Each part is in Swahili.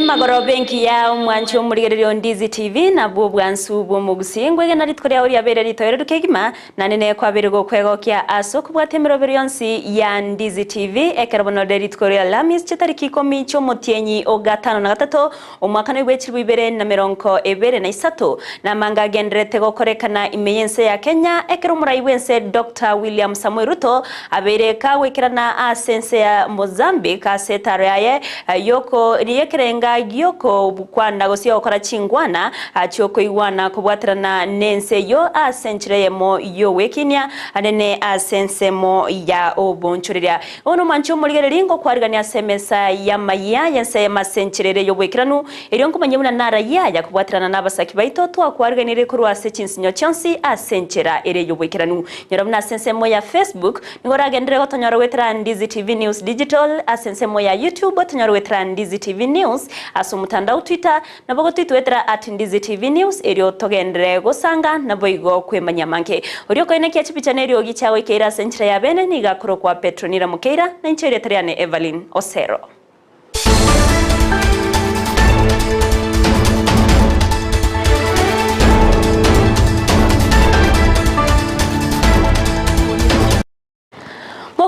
magoro benki ya umwancho murigererio Ndizi TV na bwansu bwo Gusii ngwege ritkoria uri abere ritoere rukegima na nene kwa bere go kwego kya aso kubwatemero berionsi ya Ndizi TV ekerbono de ritkoria lamis chitariki 10 cyo mutienyi o 5 na 3 umwaka no gwechirwe ibere na meronko ebere na 3 na manga gendrete gokorekana imeyense ya Kenya ekero muraiwense Dr. William Samuel Ruto abere kawekirana asense ya Mozambique asetaro yaye yoko riyekerenga yoko bukwana gosio okora chingwana achoko iwana kubwatrana nense yo asenchiremo yo wekinya anene asensemo ya obonchuriria ono mancho muligerengo kwarigania semesa ya Amayia yense masenchirere yo wekiranu erionko manyemuna nara ya kubwatrana nabasaki baito twa kwariganire kurwa sechinsinyo chansi asenchera ere yo wekiranu nyorabuna sensemo ya Facebook ngora gendere gotonyora wetra Ndizi TV News Digital asensemo ya YouTube gotonyora wetra Ndizi TV News aso mutandao Twitter na bogo twitwetera @Ndizi TV News erio togendere gosanga na boigo kwemanya manke orio koine kya chipicha nerio gichawe keira senchira ya bene niga kuro kwa Petronira Mukeira na nchere tariane Everline Osero.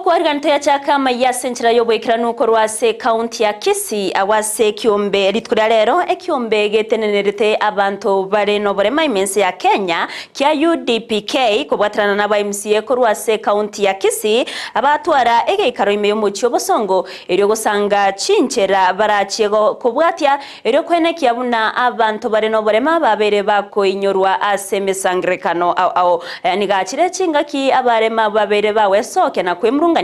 Kwarigante chaka Amayia senchira yo bwekiranu korwase county ya Kisii awase kiombe ritkuria lero ekiombe getenenerete abantu bare no borema imense ya Kenya kya UDPK kubwatrana na MCA korwase county ya Kisii abatwara egeikaro ime yomuchi obosongo eryo gosanga chinchera barachiego kubwatya eryo kwenekia buna abantu bare no borema babere bako inyorwa asemesangrekano au nigachire chingaki abarema babere bawe soke na kwemrunga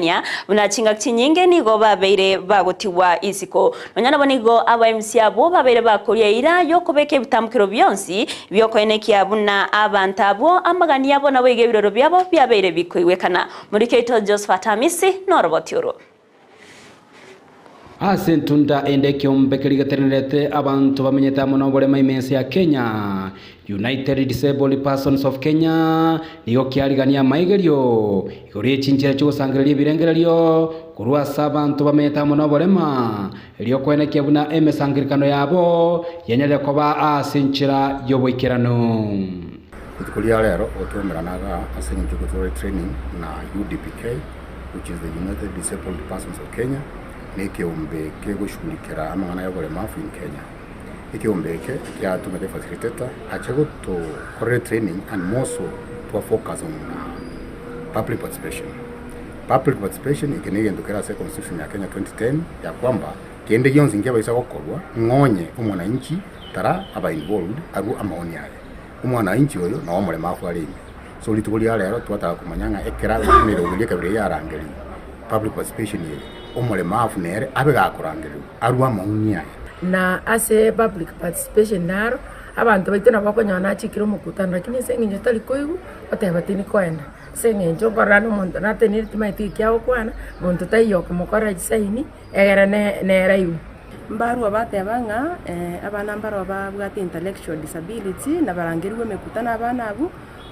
bunachinga kinyinge nigo babeire bagotiwa isiko nonyana bonigo MCA abo babeire bakoria ira yo kubeke bitamukiro byonsi byokoenekia buna abantabo amagani yabo na wege biroro byabo byabeire bikoiwekana muri Keito Josephat Amisi no robotioro Asentunda endekyo mbekeligatenerete abantu bamenyeta muno bolema imense ya Kenya United Disabled Persons of Kenya niyo kyarigania maigerio igori chinchira cyo sangireria birengerero kurwa sabantu bamenyeta muno bolema elio kwenekia buna emesangirikano yabo yenyere koba asinchira yobwikirano kutukulia lero otumeranaga asinchira training na UDPK which is the United Disabled Persons of Kenya nikiombe kegushugulikira amangana y'abolemafu in Kenya ikiombe ya tumete facilitator achego to correct training and more so to focus on public participation ikenege ndokera se constitution ya Kenya 2010 ya kwamba kiende yonzi ngiye baisa gokorwa ngonye umwananchi tara aba involved aru amaoni yale umwananchi oyo na omulemafu ali so litukulia lero twataka kumanyanga ekera umero uliye kabire yarangeli public participation ye omulemafu nere abegakurangirwa arwa maunya na ase public participation naro abantu baitena bakonyana chikiro mukutano lakini sengenyo tali koigu otebatini kwenda sengenyo barano muntu nateniri timaiti kyao kwana muntu tayo kumukora jisaini egera ne rayu mbaru abatebanga abana mbaru ababwate intellectual disability na barangirwe mekutana abana abu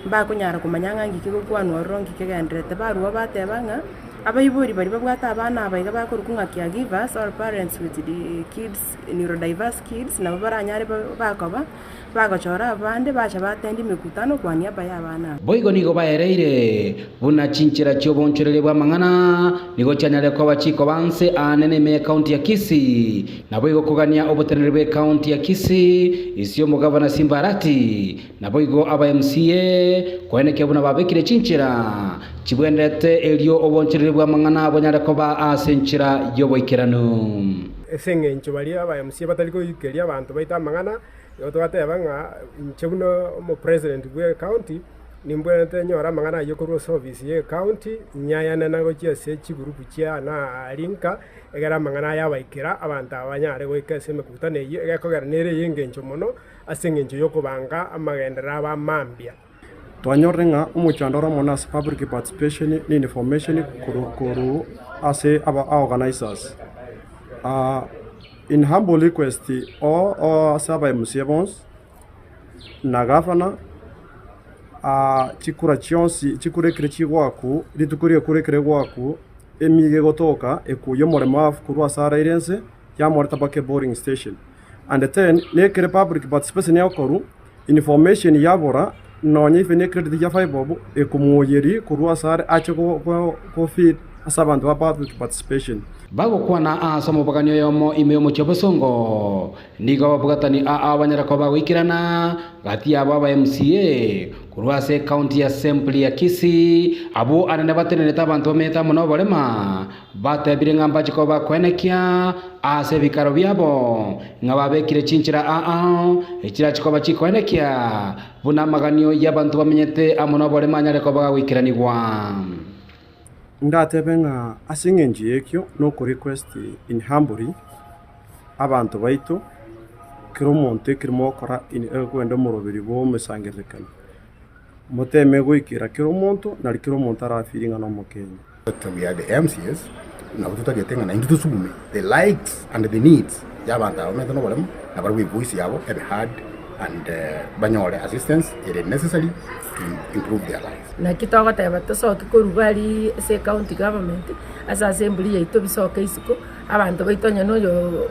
bakunyara kumanyanga ngikiko kwanu orongi kegendrete baru abatebanga abayibori bari babwata abana abayiga bakorukunga caregivers or parents with the kids neurodiverse kids na baranyare bakoba bagachora abande bacha batendi mikutano kwa niaba y'abana boigo nigo baereire buna chinchira cyo boncherere bwa mangana nigo cyanyare ko bachiko banse anene me county ya Kisii na boigo kugania obotenere be county ya Kisii isio mugavana Simbarati na boigo aba MCA kweneke buna babekire chinchira chibwendete elio oboncherere bwa mangana bonyare ko ba asenchira yoboikirano esengencho bali aba MCA bataliko yikeria abantu baita mangana yotogatebanga nchebuno mo president gwe county nimbwete nyora mangana yokoro service ye county nyayana nago chese chigurupu chia na linka egera mangana yabaikira abantu abanyare goikese mekutane egakogera nere yengencho mono asengencho yokobanga amagendera abamambia twanyorenga umuchandora monas public participation ni information kuru ase aba organizers in humble request or saba MCA bons na governor chikura chionsi chikure krechi gwaku litukurie kurekere gwaku emige gotoka ekuyo moremafu kurwa sara irense ya moreta bake boarding station and then nekere public participation yakoru information yabora nonye ifene credit ya 5 bobo ekumuyeri kurwa sare ache ko feed asabantu ba public participation bago kwana asomo baganyo yomo imeomo chobosongo niga babugatani abanyara ko bagwikirana gati aba MCA kurwase county assembly ya Kisii abo anane batenene tabantu meta muno barema batebire ngamba chiko bakwenekia ase bikaro byabo ngababekire chinchira ekira chiko bachikwenekia buna maganyo y'abantu bamenyete amuno barema nyare ko bagwikiranirwa ndatebenga asingenji ekyo no ku request in humbly abantu baitu kiro monte kirimo kora in kwenda murobiri bo mesangelekana muteme gwikira kiro monto na kiro monta rafiringa no mukenya we are the MCS na tutagetenga na into sugume the likes and the needs y'abantu abamete no baremo na bari voice yabo have had and banyore assistance it is necessary to improve their lives na kitoga teba tosoke kurugari se county government asa assembly yaito bisoke isiko abantu baitonye no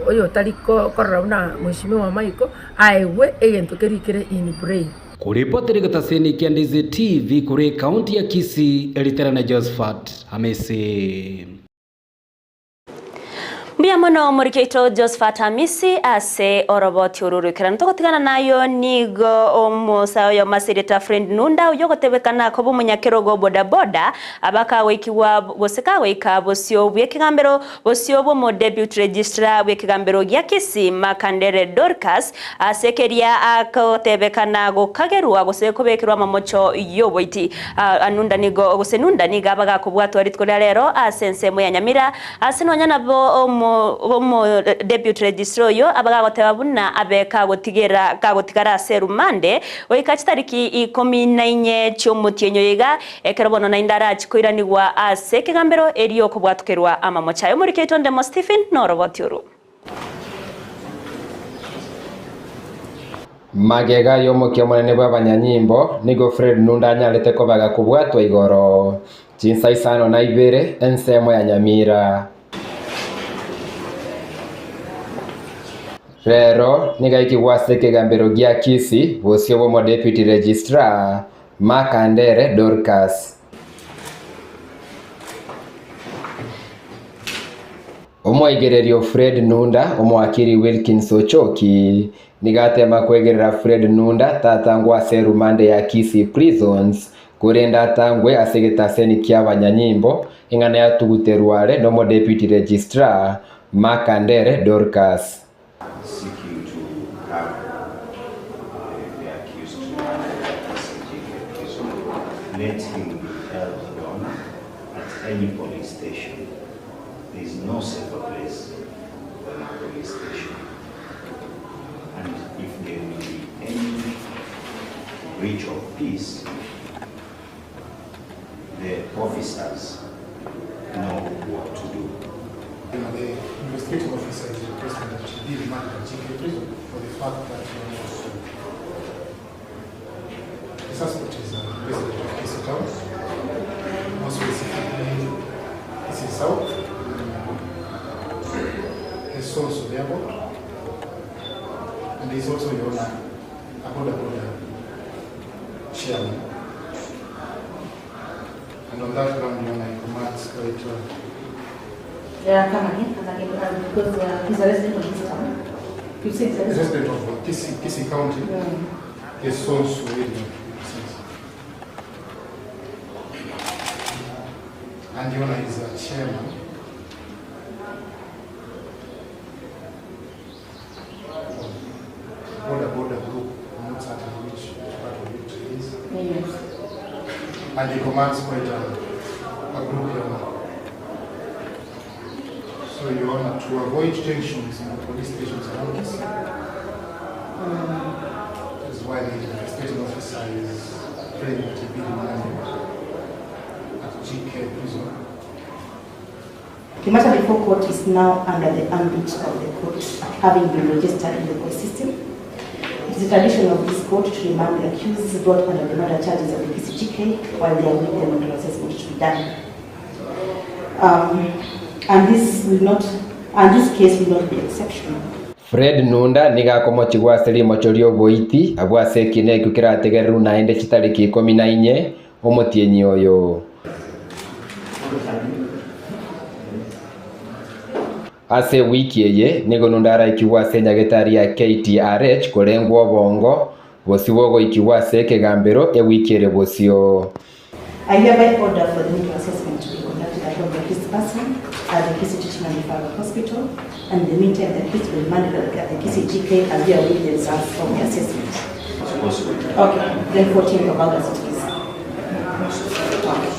oyo taliko korona mheshimiwa Maiko aiwe egento kerikire in brain kuripoteri gataseni kia Ndizi TV kuri county ya Kisii eliterana Josephat Hamisi Mbia mono murikeito Josephat Hamisi ase oroboti ururukirana togotigana nayo nigo omusayo yo masirita friend nunda uyogotebekana ko bumunyakirogo boda boda abaka wekiwa boseka weka bosio bwekigambero bosio bo mo debut registrar bwekigambero gya Kisii Makandere Dorcas asekeria akotebekana go kagerwa goseko bekirwa mamocho yoboiti anunda nigo gosenunda niga abaga kubwatwa ritkolya lero asensemo ya Nyamira asinonya nabo omo debut registrar yo abagagoteba buna abeka gotigera kagotigara serumande oikachitariki 14 cyomutienyo yiga ekerobono na indara chikoiranirwa ase kigambero eriyo kubwatukerwa amamocha yo muri ketonde mo Stephen Norobotiuru magega yomukio munene bw'abanyanyimbo nigo Fred Nunda nyalete ko baga kubwatwa igoro jinsa isano na ibere ensemo ya Nyamira rero nigaiki wase kigambero gya Kisii bosio bo deputy registrar Makandere Dorcas omwaigererio Fred Nunda omwakiri Wilkins Ochoki nigatema kwegerera Fred Nunda tatangwa serumande ya Kisii prisons kurenda tangwe asegetaseni ky'abanyanyimbo ingana ya tuguterware no deputy registrar Makandere Dorcas seeking to have the accused to let him be held on at any police station. There is no safer place than a police station. And if there will be any breach of peace, the officers know what to do. The investigating officer is requesting that she be remanded at GK prison for the fact that the suspect is a resident of Kisii town, more specifically Kisii South, his source of the airport, and he's also your border chairman. And on that ground, your Honor, commands quite because he's a resident of this town. A resident of Kisii County. His source radio. And your Honor is a chairman. Border group, I'm not certain which part of it is. Yes. And he commands quite a group, Your Honor. So, Your Honor, to avoid tensions in the police stations around us, that's why the investigating officer is praying that he be remanded at GK prison. The matter before court is now under the ambit of the court, having been registered in the court system. It is the tradition of this court to remand the accused brought under the murder charges of the Kisii GK while they await the mental assessment to be done. And this case will not be exceptional. Fred Nunda nigakomochi gwacĩri mochorio boiti abwase kinegu kirategereru naende chitariki 14 omutienyi oyo. Ase wiki eye nigo Nunda ikiwase nyagetari ya KTRH kurengwo bongo bosiwogo ikiwase kegambero wiki ere bosio. I hereby order for the medical assessment to be conducted at the Kisii person at the Kisii and Nyamira Hospital, and in the meantime the kids will manage at the Kisii GK as they await the results from the assessment. Okay, then 14th of August it is. Okay.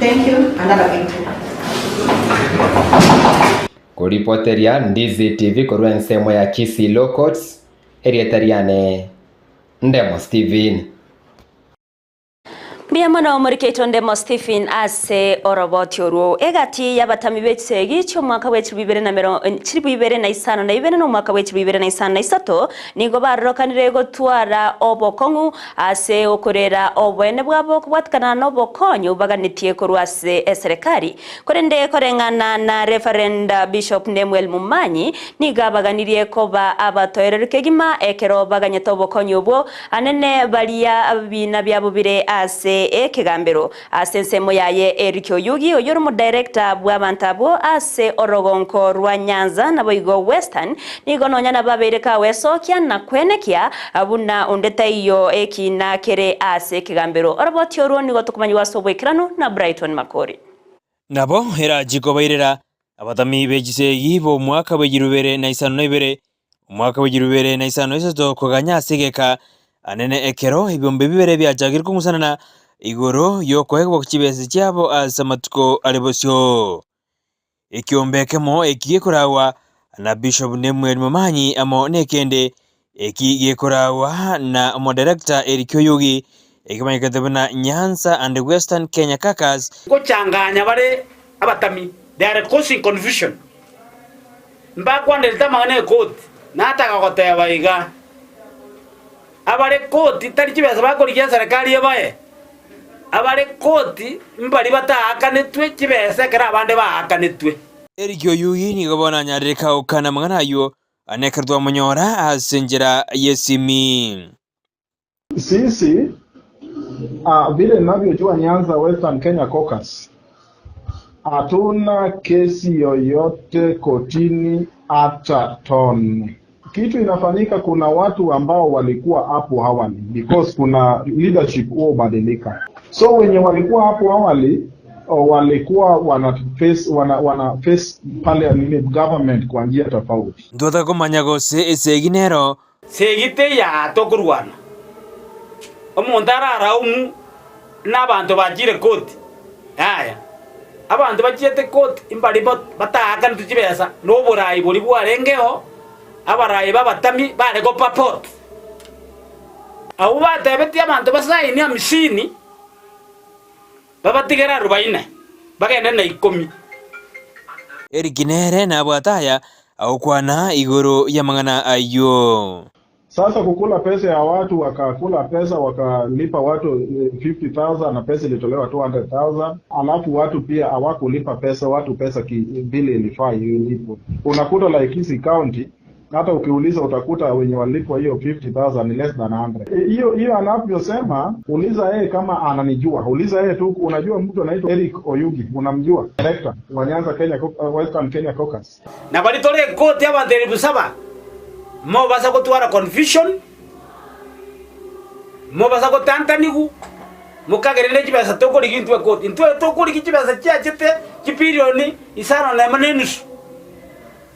Thank you, and have a good day. Kuripoteria Ndizi TV korwa ensemo ya Kisii Locals erietariane Ndemo Steven. Biamana omuriketo Ndemo Stephen ase orobotyoruo egati yabatami b'ekisegi cy'omwaka w'2022 n'omwaka w'2023 nigo barokanire gotwara obokongu ase okorera obwene bwabo kubwatikana n'obokonyu baganitie korwase eserikali korende korengana na Reverend Bishop Nemuel Mumanyi niga baganirie koba abatoerere kegima ekero baganyeta obokonyu obwo anene balia bina byabo bire ase ekigambiro ase nsemo yaye Erikyo Yugi oyoro mu director bw'abantabo ase orogonko rwa Nyanza na boigo Western nigo nonyana babereka wesokia na kwenekia abuna ondeta iyo ekina kere ase ekigambiro orobotyo ro nigo tukumanyi wasobwekirano na Brighton Makori nabo era jikobairera abatami b'ekisegi bo mwaka w'2022 umwaka w'2023 koganya segeka anene ekero ibombe bibere byajagirwa kumusanana igoro yokohegwa kukibesi cyabo asamatuko alebosyo ekiombekemo ekiyekurawa na Bishop Nemuel Mumanyi amo nekende ekiyekurawa na director Erikyo Yugi ekimanyikatebana Nyanza and Western Kenya Caucus kochanganya bare abatami they are causing confusion mbakwa tamangane court nataka koteba iga abare koti tari kibesa bakorikia serikali yabaye abare koti mbari batahakanitwe kibesa kera abande bahakanitwe. Erikyo Yugi nigo bona nyareka okana mangana yo anekerwa munyora asenjera yesimi sisi vile ninavyojua Nyanza Western Kenya Caucus hatuna kesi yoyote kotini hata tone. Kitu inafanyika, kuna watu ambao walikuwa hapo awali because kuna leadership huo badilika. So wenye walikuwa hapo awali walikuwa wana face pale ni government kwa njia tofauti. Ndota komanya gose eseginero segite ya tokurwana omondara umu n'abantu bagire koti aya abantu bagite koti imbari bataka ntukibesa n'oburayi buri bwarengeho abarayi babatami barego papot abo batebeti abantu basayini amishini babatigera 40 bagenda na 10 erikinere na bwataya au kwana igoro ya mangana ayo. Sasa kukula pesa ya watu, wakakula pesa wakalipa watu 50,000 na pesa ilitolewa 200,000, alafu watu pia hawakulipa pesa, watu pesa vile ilifaa ilipo. Unakuta like Kisii County hata ukiuliza utakuta wenye walipwa hiyo 50,000 ni less than 100. Hiyo anavyosema, uliza yeye kama ananijua. Uliza yeye tu, unajua mtu anaitwa Eric Oyugi, unamjua? Director wa Nyanza Kenya Western Kenya Caucus. Na balitole kote ya banderi saba. Mo basa kutwara confusion. Mo basa kutantanigu. Mukagerene kibasa tokori gintwe kote. Intwe tokori kibasa cyacete kipirioni isano na manenus.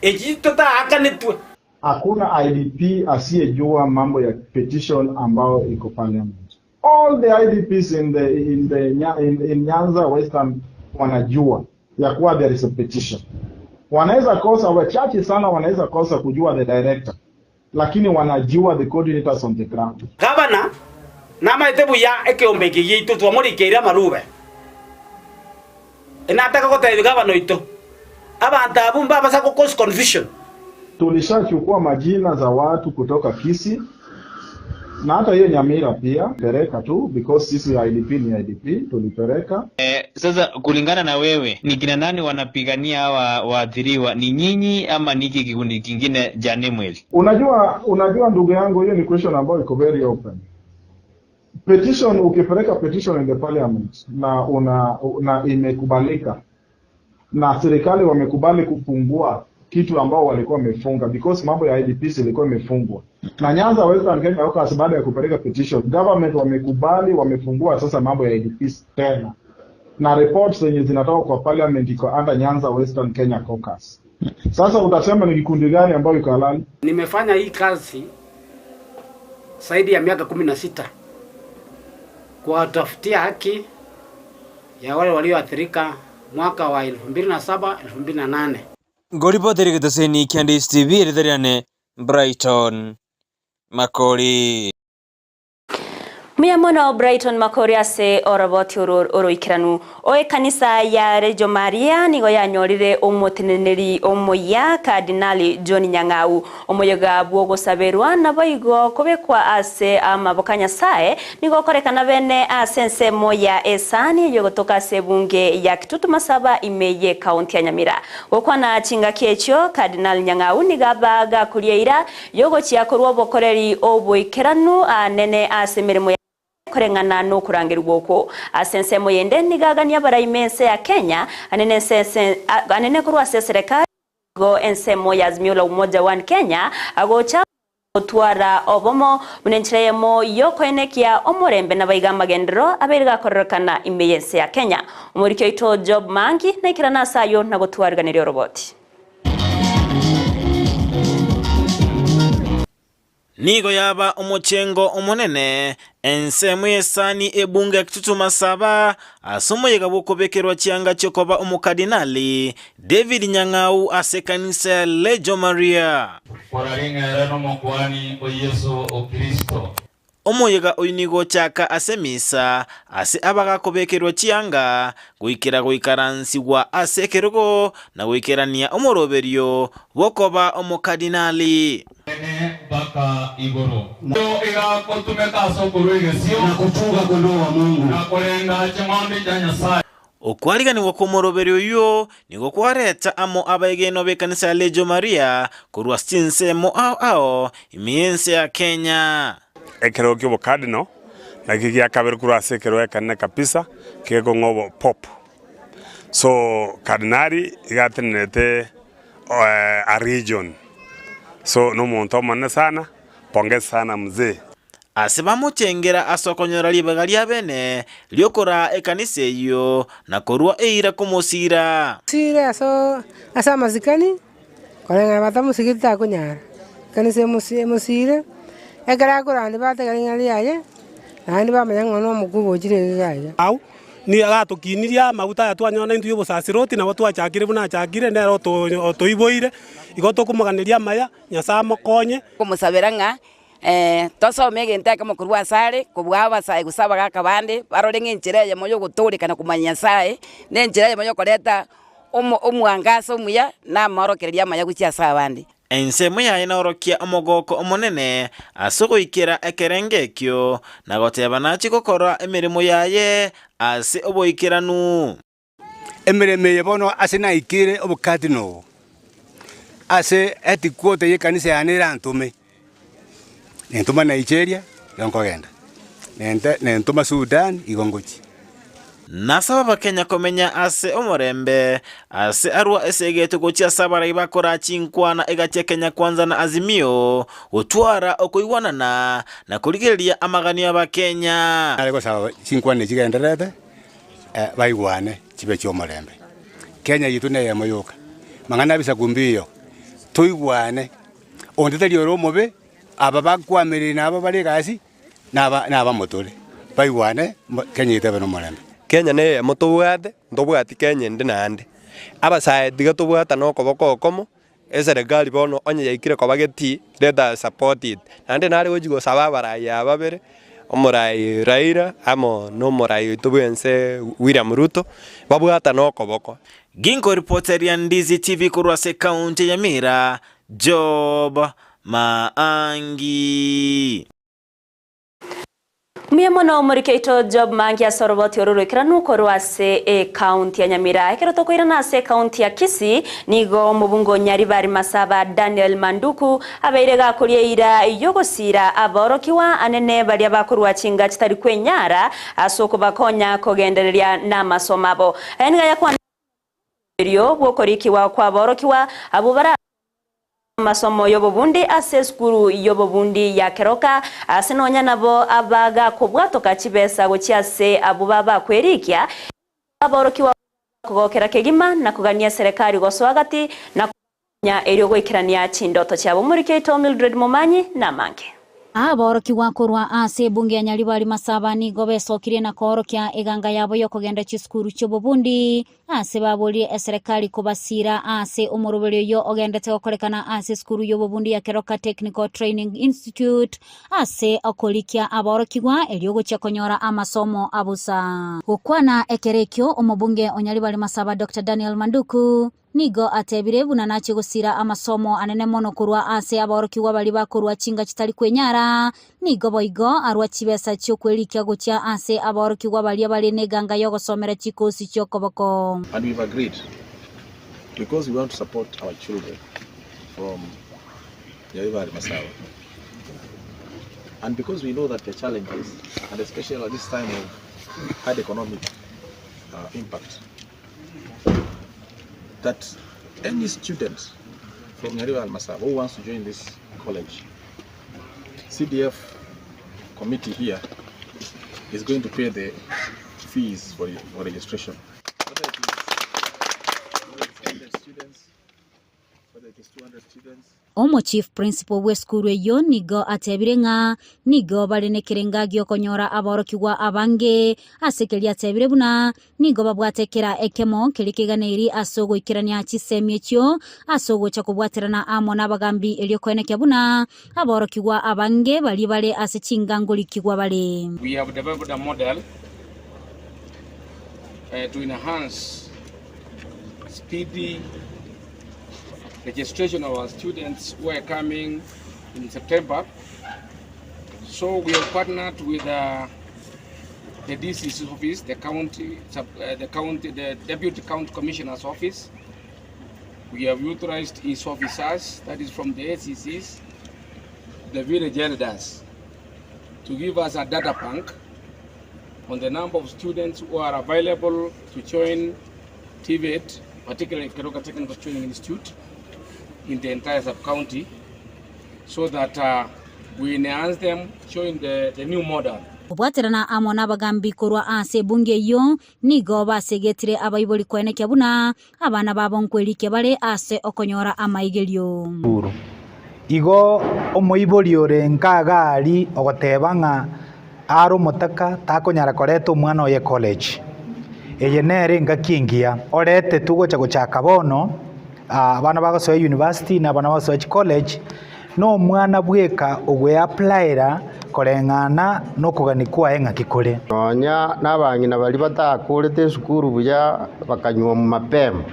Ejito ta akanitwe. Hakuna IDP asiyejua mambo ya petition ambao iko parliament. All the IDPs in Nyanza Western wanajua ya kuwa there is a petition. Wanaweza kosa, wachache sana wanaweza kosa kujua the director, lakini wanajua the coordinators on the ground. Gavana nama itebu ya ekeombeki yitu twamuri keira marube. Inataka kota gavana ito. Abantu abumba basa ko cause confusion. Tulishachukua majina za watu kutoka Kisii na hata hiyo Nyamira pia pereka tu because sisi IDP ni IDP tulipeleka. Sasa kulingana na wewe, ni kina nani wanapigania hawa waathiriwa? Ni nyinyi ama ni kikundi kingine cha Nemweli? Unajua ndugu yangu, hiyo ni question ambayo iko very open. Petition, ukipeleka petition in the parliament na imekubalika na serikali wamekubali kufungua kitu ambao walikuwa wamefunga, because mambo ya IDPs ilikuwa imefungwa. Na Nyanza Western Kenya Caucus baada ya kupeleka petition, government wamekubali, wamefungua sasa mambo ya IDPs tena. Na reports zenye zinatoka kwa parliament iko under Nyanza Western Kenya Caucus. Sasa utasema ni kikundi gani ambayo iko halali? Nimefanya hii kazi zaidi ya miaka 16 kuwatafutia haki ya wale walioathirika mwaka wa 2007 2008. Ngoripoteri gitoseni kia Ndizi TV ritariane Brighton Makori. Muyamono Brighton Makori ase oroboti oroikiranu oe kanisa ya Rejo Maria nigo yanyorire omoteneneri omoya Kardinali John Nyang'au omoyoga bwogo saberwa naboigo kobekwa ase amaboka Nyasaye nigo korekana bene ase ensemo ya esani yogotoka ase bunge ya Kitutu Masaba Imeye County ya Nyamira gokwana chinga kiecho Kardinali Nyang'au nigabaga kurieira yogo chiakorwa bokoreri oboikeranu anene ase mirimo korengana no kurangirwa uko asensemo yende nigagania baraimense ya Kenya anene kurwa serikali go ensemo ya Azimio la Umoja wa Kenya agocha otwara obomo munenchiremo yoko enekia omorembe na baiga magendero abiriga korrekana imeyense ya Kenya umurikyo ito Job Mangi na ikirana sayo na gotwariganira roboti nigo yaba omochengo omonene ensemo yesani ebunge ya Kitutu Masaba asomoyega bokobekerwa chianga chokoba omukardinali David Nyang'au ase kanisa ya Rejo Maria oraringa no mokwani o Yesu o Kristo omoyega oyinigo chaka ase misa ase abagakobekerwa chianga goikaransiwa ase kerogo na goikerania omoroberio bokoba omukardinali baka igoro yo ega kotumeka sokoro igesio na kufunga kondoo wa Mungu na kulenga chimande cha Nyasaye okwariganirwa kumoroberio yo nigo kwareta amo abaigeno bekanisa ya Rejo Maria kurwa stinsemo ao imiense ya Kenya ekero kyo bokardino na gigia kabiri kurwa sekero ekane kapisa kego ngobo pop so kardinali igatenete a region so no muntu manne sana pongeza sana mzee asiba muchengera asokonyora libaga lya bene lyokora ekanisa iyo na korwa eira kumosira sire asa mazikani kolenga bata musigita kunyara kanisa musire egara kurandi bata galingali yaye nandi bamanya ngono mukubo jire gaye au ni agatokiniria maguta ya twanyona intu yobosasiroti na watu achakire buna achakire ndero toiboire igoto kumuganiria maya Nyasaye mokonye kumusaberanga tosome gente kama kurwa sare kubwaba sai gusaba gakabande barorenge njira ya moyo guturikana kumanya Nyasaye ne njira ya moyo koleta omwangaso muya na morokeria maya gucia sabandi ensemo ya inorokia omogoko omonene asogoikera ekerengekyo na goteba nachi gokora emirimo yaye ase oboikeranu emireme yebono ase naikire obukatino ase etikuote yekanisa yanira ntume nentuma Nigeria yonkogenda nentuma Sudan igongochi nasaba bakenya komenya ase omorembe ase arwa esegeto gochia sabara ibakora chinkwana egache Kenya Kwanza na Azimio otwara okoiwanana na kurigeria amagani y'abakenya ariko sawa chinkwana chigenderete baigwane chibe cyomorembe Kenya yitu ne yamoyoka mangana bisa kumbiyo toigwane ondetari oromobe aba bakwamerera naba bari gasi naba motore baigwane Kenya yitebe no morembe Kenya ne motobwate ndobwati Kenya ndi nande abasaye diga tobwata no koboko komo eseregali bono onye yaikire kobageti leta supported nande nari ojigo sababara ya babere omorai Raila amo no morai tobwense William Ruto babwata no koboko ginko reporter ya Ndizi TV kurwa se county ya Nyamira Job Maangi Miamono murikeito job mangia soroboti orurikira nuko rwase county ya Nyamira ekero tokoira na se county ya Kisii nigo mubungo Nyaribari Masaba Daniel Manduku abeirega kurieira yogosira aborokiwa anene bali abakurwa chinga kitari kwenyara asoko bakonya kogendereria na masomabo enga yakwa byo bwokorikiwa kwa borokiwa abubara masomo yobobundi ase skuru yobobundi ya keroka asinonya nabo abaga kubwatoka chibesa gochiase abubaba kwerikia aborokiwa kugokera kegima na kugania serikali goswagati na kunya eryo gwikirania chindoto cyabo muri Keito Mildred Momanyi na Mange. Aborokiwa kurwa ase bunge ya Nyaribari Masaba nigo besokire na korokia eganga yabo yo kugenda chiskuru chobobundi ase baburi serikali kubasira ase umurubero yo ogendete okorekana ase skuru yobobundi ya Keroka Technical Training Institute ase okolikia aborokiwa eliogo chakonyora amasomo abusa ukwana ekerekyo umubunge Nyaribari Masaba Dr. Daniel Manduku nigo atebire bunanachi gusira amasomo anene mono kurwa ase aborokiwa bali bakurwa chinga kitali kwenyara nigo boigo arwa chibesa cyo kwelikia gocha ase aborokiwa bali abali neganga yo gosomera chikosi cyo koboko. And we've agreed because we want to support our children from Nyaribari Masaba, and because we know that the challenges, and especially at this time of high economic impact, that any student from Nyaribari Masaba who wants to join this college, CDF committee here is going to pay the fees for registration. Whether it is 200 students, Omo chief principal we skuru yo nigo atebirenga nigo barenekerenga gyokonyora aborokiwa abange asekeli atebire buna nigo babwatekera ekemo kelikiganeri asogo ikirania chisemye cyo asogo chakubwaterana amo nabagambi eliokoeneke buna aborokiwa abange bali bale asechingangolikigwa bale. We have developed a model to enhance speedy registration of our students who are coming in September. So we have partnered with the DC's office, the Deputy County Commissioner's office. We have utilized his officers, that is from the ACCs, the village elders, to give us a data bank on the number of students who are available to join TVET, particularly Keroka Technical Training Institute, in the entire sub-county, so that we enhance them, showing the new model. Obwaterana amo nabagambi kurwa ase bunge yo nigo basegetire abayiboli kweneke buna abana babonkwelike bale ase okonyora amaigelio. Igo omoiboli ore nkaga ali ogotebanga aro motaka takonyara koreto mwana oye college. Eye nere ngakingia orete tugocha gochaka bono abana bagosoya university na abana bagosoya college no mwana bweka ogwe applyra korengana no kuganikwa enga kikore nonya nabangina bali batakurete sukuru buya bakanywa mu mapema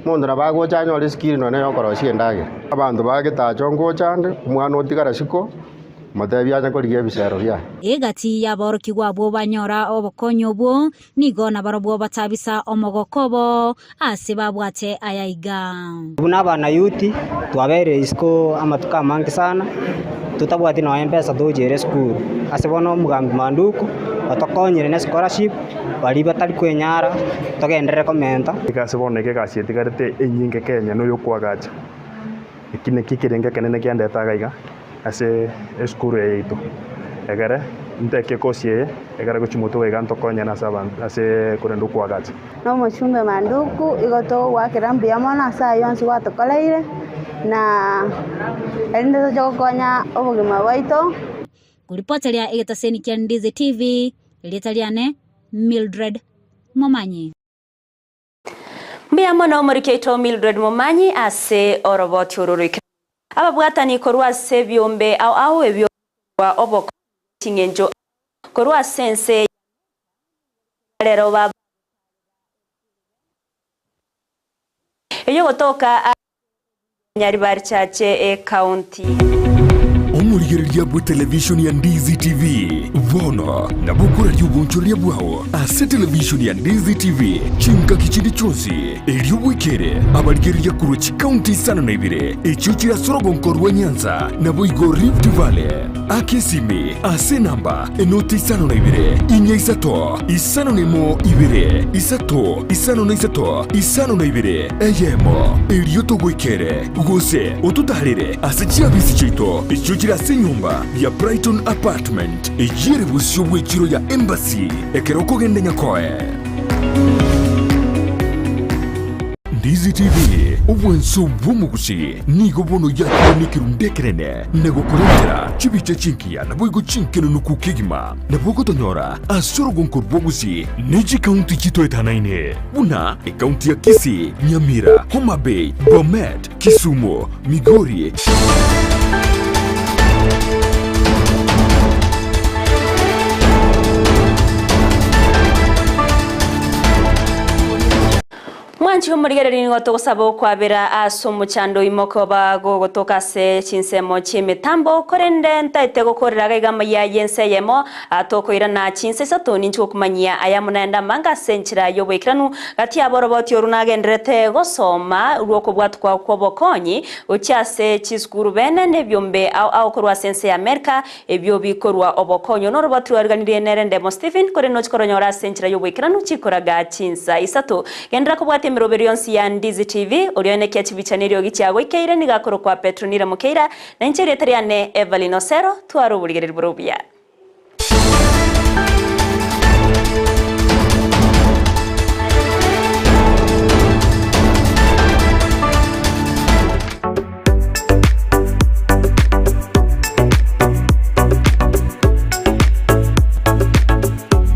mundu nabagochanya ore skill none yokoroshie ndage abantu bagetacho ngochande umwana otigara siko matebyaje korigia bisero bya egati yaborokiwa bwo banyora obokonyo bwo nigo na barobwo batabisa omogokobo ase babwate ayaiga buna bana yuti twabere isko amatuka mangi sana tutabwati no mpesa dojere school ase bono mugambi Manduku batokonyere ne scholarship bali batali kwenyara togendere komenta ikase boneke gasieti garete enyinge Kenya no yokwagacha ikine kikirenge kenene kiandeta gaiga ase eskuru yeito egere ndeke kosie egere kuchimoto eganto konya na saban ase kurendu kwagacha no mochumbe Manduku igoto wakirambi amona sa yonsi watokoleire na ende to konya obugima baito kulipotelea egetaseni kya Ndizi TV litaliane Mildred Momanyi. Miamono muri Keito Mildred Momanyi ase oroboti ururika ababwatani korwa sebyombe au ebyo oboko tingenjo korwa sense lero baba eyo gotoka Nyaribari chache county omuri oburigereria bwa television ya Ndizi TV vono na bukura ry'ubunchoria bwao ase television ya Ndizi TV chinka kichindi chonsi eriobwekere abarigereria kurochi county sana na ibire echuchira sorogonkorwa Nyanza na boigo Rift Valley akesimi ase namba enoti isano na ibire inya isato isano nemo ibire isato isano na isato isano na ibire Eyemo erioto gwekere gose otutarire ase chiabisi chito echuchira ase nyumba ya Brighton Apartment ejire busyo bwechiro ya Embassy ekeroko gende nyakoe Ndizi TV obwenso bw'omugusi nigo bono yakonikerundekerene negokorentera chibiche chinkia na boigo chinkeno nukukegima na bogo tonyora asoro gonkorbo gusi neji county chito etanaine buna e county ya Kisii, Nyamira, Homa Bay, Bomet, Kisumu, Migori Mwanchi umurigereri ngoto gusaba kwabera asomo chando imoko bago gotoka se chinsemo chimitambo korende ntaite gokorera gaiga ya Ensa Eyemo atokoira na chinse satoni ncho kumanyia Eyemo naenda manga senchira yobwekiranu gati aboroboti orunagenderete gosoma urwoko bwatwa kwobokonyi ucyase chiskuru bene nebyombe au korwa sense ya Amerika ebyo bikorwa obokonyo noroboti warganiriye nerende mo Stephen kore no chikoronyora senchira yobwekiranu chikoraga chinsa isato gendera kubwate mirobero yonsi ya Ndizi TV urionekea chibichaniro gichagwe keire nigakoro kwa Petronira Mukeira na ncheri etariane Everline Osero tuaro buligereri burubia